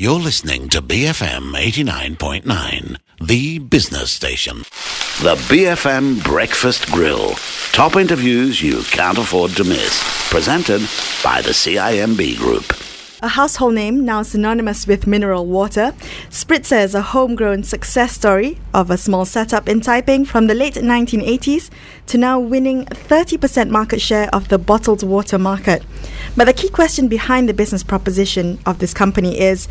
You're listening to BFM 89.9, the business station. The BFM Breakfast Grill. Top interviews you can't afford to miss. Presented by the CIMB Group. A household name now synonymous with mineral water, Spritzer is a homegrown success story of a small setup in Taiping from the late 1980s to now winning 30% market share of the bottled water market. But the key question behind the business proposition of this company is,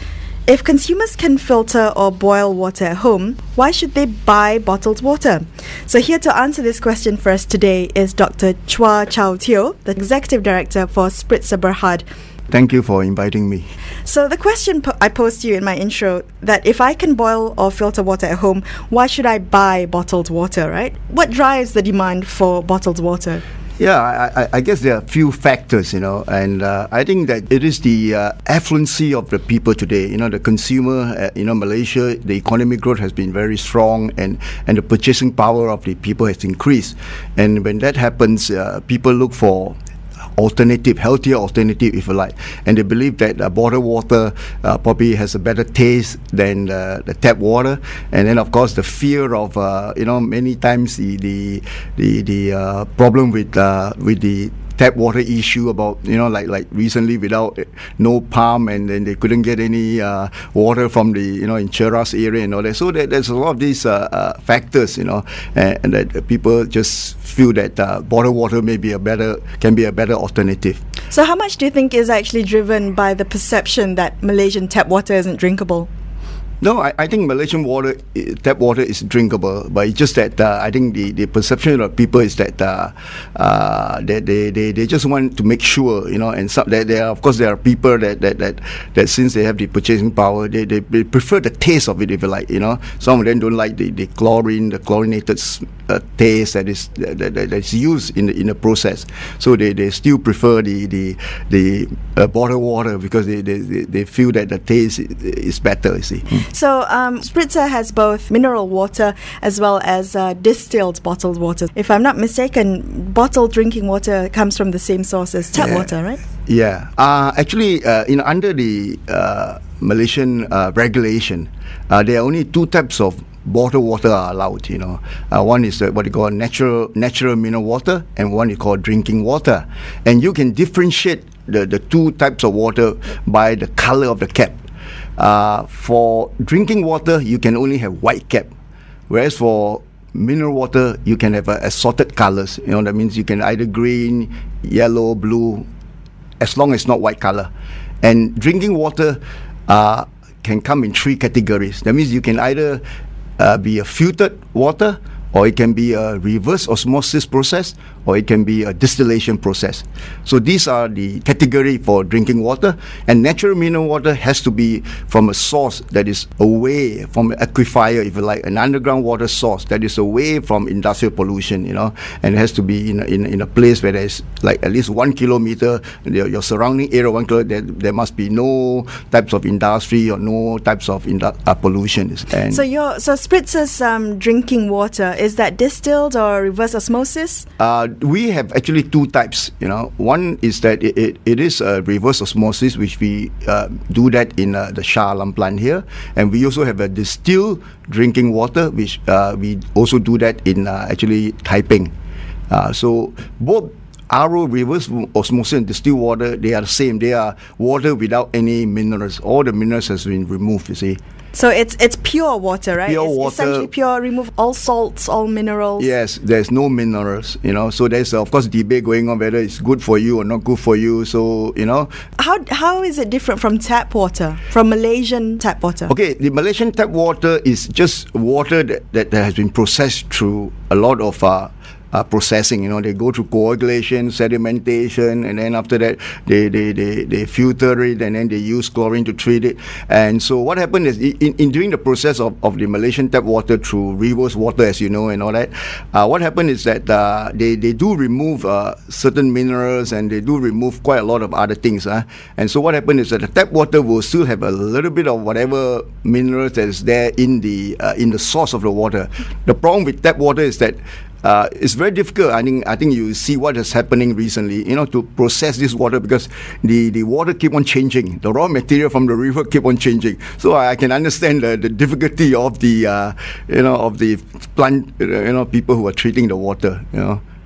if consumers can filter or boil water at home, why should they buy bottled water? So here to answer this question for us today is Dr.Chuah, the Executive Director for Spritzer Berhad. Thank you for inviting me. So the question I posed to you in my intro, that if I can boil or filter water at home, why should I buy bottled water, right? What drives the demand for bottled water? Yeah, I guess there are a few factors, and I think that it is the affluency of the people today. The consumer, Malaysia, the economic growth has been very strong, and the purchasing power of the people has increased. And when that happens, people look for healthier alternative, if you like, and they believe that bottled water probably has a better taste than the tap water. And then of course the fear of many times the problem with the tap water issue about like recently without no pump, and then they couldn't get any water from the in Cheras area and all that. So there's a lot of these factors, and that people just feel that bottled water can be a better alternative. So how much do you think is actually driven by the perception that Malaysian tap water isn't drinkable? No, I think Malaysian tap water is drinkable, but it's just that I think the perception of people is that they just want to make sure, and there are people that since they have the purchasing power, they prefer the taste of it, if you like, Some of them don't like the chlorinated taste that is used in the process, so they still prefer the bottled water because they feel that the taste is better, you see. So Spritzer has both mineral water as well as distilled bottled water. If I'm not mistaken, bottled drinking water comes from the same source as tap water, right? Yeah. Actually, under the Malaysian regulation, there are only two types of bottled water are allowed. One is what you call natural mineral water, and one is called drinking water. And you can differentiate the two types of water by the color of the cap. For drinking water, you can only have white cap, whereas for mineral water, you can have assorted colors. That means you can either green, yellow, blue, as long as not white color. And drinking water can come in three categories. That means you can either be a filtered water, or it can be a reverse osmosis process, or it can be a distillation process. So these are the category for drinking water. And natural mineral water has to be from a source that is away from an aquifer, if you like, an underground water source that is away from industrial pollution, and it has to be in a place where there's like at least 1 kilometer, your surrounding area, 1 kilometer, there must be no types of industry or no types of pollution. And so Spritzer's drinking water, is that distilled or reverse osmosis? We have actually two types. One is that it is a reverse osmosis, which we do that in the Shah Alam plant here, and we also have a distilled drinking water, which we also do that in actually Taiping. So both RO, reverse osmosis, and distilled water, they are the same. They are water without any minerals. All the minerals has been removed, you see. So it's pure water, right? Pure it's water. Essentially pure, remove all salts, all minerals. Yes, there's no minerals, So there's, of course, debate going on whether it's good for you or not good for you. So, How is it different from tap water, from Malaysian tap water? Okay, the Malaysian tap water is just water that has been processed through a lot of processing. They go through coagulation, sedimentation, and then after that they filter it, and then they use chlorine to treat it. And so what happened is in during the process of the Malaysian tap water through reverse water, as you know, and all that, what happened is that they do remove certain minerals, and they do remove quite a lot of other things. And so what happened is that the tap water will still have a little bit of whatever minerals that is there in the source of the water. The problem with tap water is that it's very difficult. I think you see what is happening recently, to process this water, because the water keep on changing. The raw material from the river keep on changing. So I can understand the difficulty of the of the plant, people who are treating the water.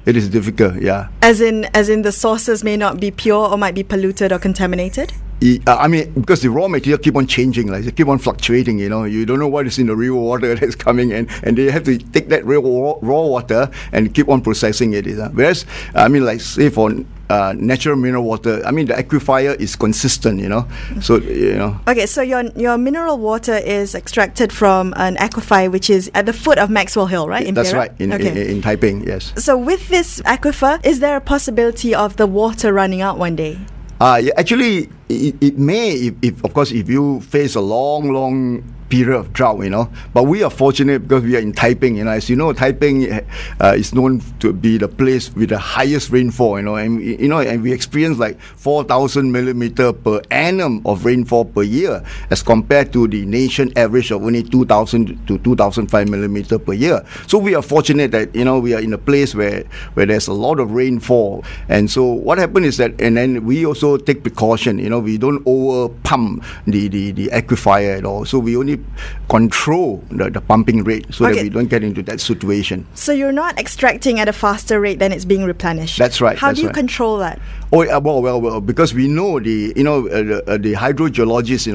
It is difficult, yeah. As in the sources may not be pure or might be polluted or contaminated? Because the raw material keep on changing, like they keep on fluctuating, you don't know what is in the river water that's coming in, and they have to take that raw water and keep on processing it. Whereas, say for natural mineral water, the aquifer is consistent, so, Okay, so your mineral water is extracted from an aquifer which is at the foot of Maxwell Hill, right? That's right, in Taiping, yes. So with this aquifer, is there a possibility of the water running out one day? Actually, it may, if you face a long period of drought, but we are fortunate because we are in Taiping, as you know, Taiping is known to be the place with the highest rainfall, and we experience like 4,000 millimeter per annum of rainfall per year, as compared to the nation average of only 2,000 to 2,005 millimeter per year. So we are fortunate that we are in a place where there's a lot of rainfall, and so what happens is that, and then we also take precaution, we don't over pump the aquifer at all. So we only control the pumping rate so that we don't get into that situation. So you're not extracting at a faster rate than it's being replenished. That's right. How do you control that? Well, because we know the hydrogeologists,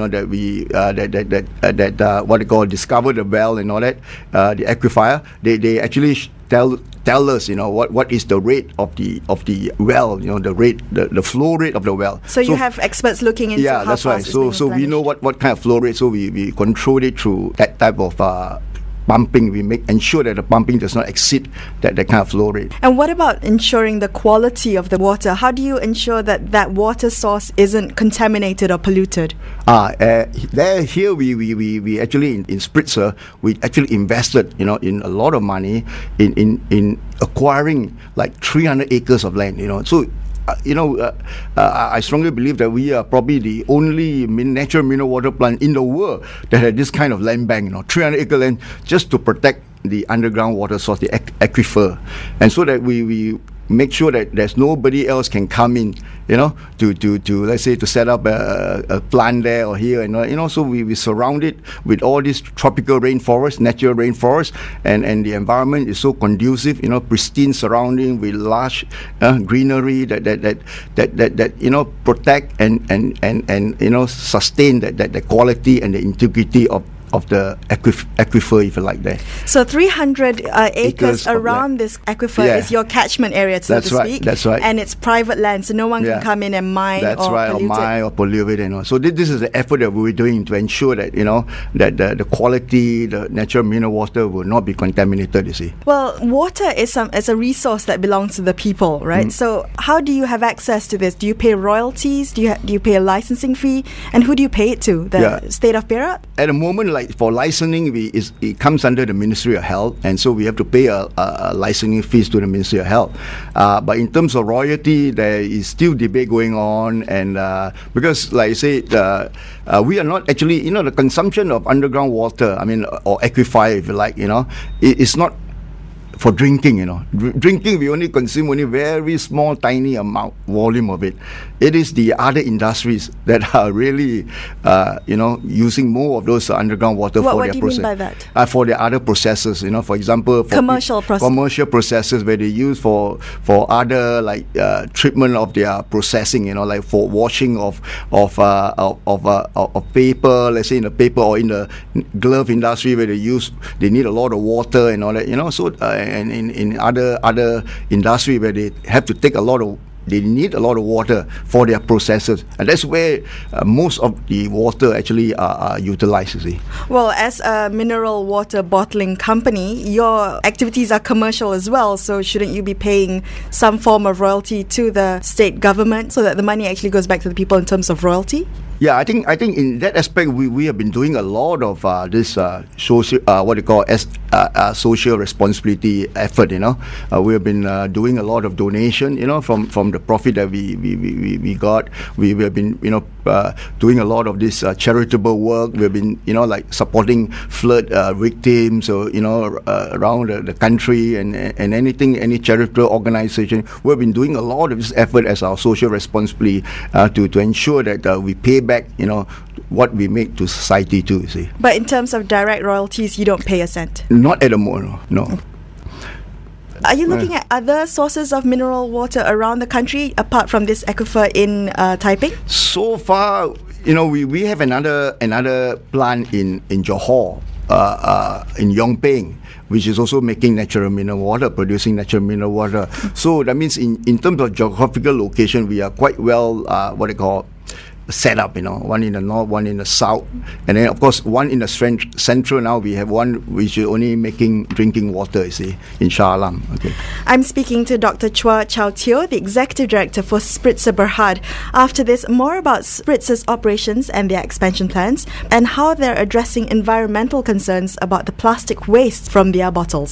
that what they call discover the well and all that, the aquifer, they actually tell us, what is the rate of the well, the flow rate of the well. So you have experts looking into how that's right. fast So we know what kind of flow rate. So we control it through that type of pumping. We ensure that the pumping does not exceed that kind of flow rate. And what about ensuring the quality of the water? How do you ensure that water source isn't contaminated or polluted? Here we actually in Spritzer, we actually invested in a lot of money in acquiring like 300 acres of land. So I strongly believe that we are probably the only natural mineral water plant in the world that had this kind of land bank, 300 acre land, just to protect the underground water source, the aquifer, and so that we make sure that there's nobody else can come in, to let's say to set up a plant there or here, and so we surround it with all these tropical rainforests, natural rainforests, and the environment is so conducive, pristine surrounding with large greenery that protect and sustain the quality and the integrity of the aquifer, if you like that. So 300 acres around this aquifer is your catchment area, so to speak. That's right. And it's private land, so no one can come in and mine or pollute it. Mine or pollute it. So this is the effort that we're doing to ensure that that the quality, the natural mineral water will not be contaminated. You see. Well, water is a resource that belongs to the people, right? So how do you have access to this? Do you pay royalties? Do you pay a licensing fee? And who do you pay it to? The state of Perak? At the moment, for licensing, it comes under the Ministry of Health, and so we have to pay a licensing fees to the Ministry of Health. But in terms of royalty, there is still debate going on, and because, like I say, we are not actually, the consumption of underground water, or aquifer, if you like, it's not for drinking. Drinking, we only consume very small, tiny volume of it. It is the other industries that are really, using more of those underground water for their process. What do you mean by that? For their other processes, for example, for commercial processes where they use for other treatment of their processing, like for washing of paper, let's say in the paper or in the glove industry where they need a lot of water and all that, so. And in other industry where they have to take they need a lot of water for their processes, and that's where most of the water actually are utilized, you see. Well, as a mineral water bottling company, your activities are commercial as well, so shouldn't you be paying some form of royalty to the state government so that the money actually goes back to the people in terms of royalty? Yeah, I think in that aspect we have been doing a lot of this social social responsibility effort. We have been doing a lot of donation. From the profit that we got. We have been doing a lot of this charitable work. We have been like supporting flood victims or around the country and any charitable organization. We have been doing a lot of this effort as our social responsibility to ensure that we pay back what we make to society too, you see. But in terms of direct royalties, you don't pay a cent? Not at the moment, no. Are you looking at other sources of mineral water around the country apart from this aquifer in Taiping? So far, we have another plant in Johor, in Yongping, which is also making natural mineral water, producing natural mineral water. So that means in terms of geographical location, we are quite well, set up, one in the north, one in the south, and then of course one in the central. Now we have one which is only making drinking water, you see, in Shah Alam. Okay. I'm speaking to Dr. Chuah the Executive Director for Spritzer Berhad. After this, more about Spritzer's operations and their expansion plans, and how they're addressing environmental concerns about the plastic waste from their bottles.